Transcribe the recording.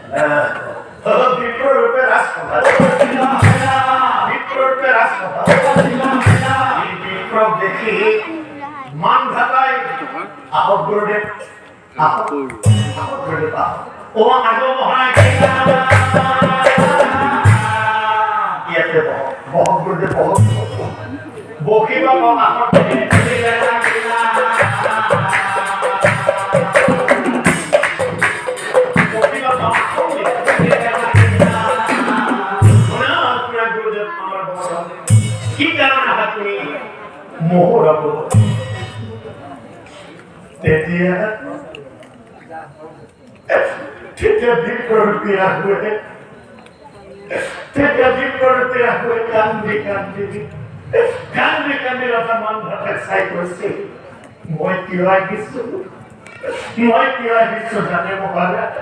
বিপ্ররূপে রাজসভা বিপ্ররূপে রাজসভা বিপ্লব দেখি মান ঢাকায় আপগ্রদেব আপগ্রদেব ও আগ মহারাজ ইয়াতে মহাগুরুদেব বকিবা আপন কি কারণে আপনি মোহরব তেতিয়া তেতিয়া বিপ্ররূপিয়া হুয়ে তেতিয়া বিপ্ররূপিয়া হুয়ে কান্দি কান্দি কান্দি কান্দি রাজা মান ঢাকায় চাই কৈছে মই কিয় আহিছো জানে মহাৰাজ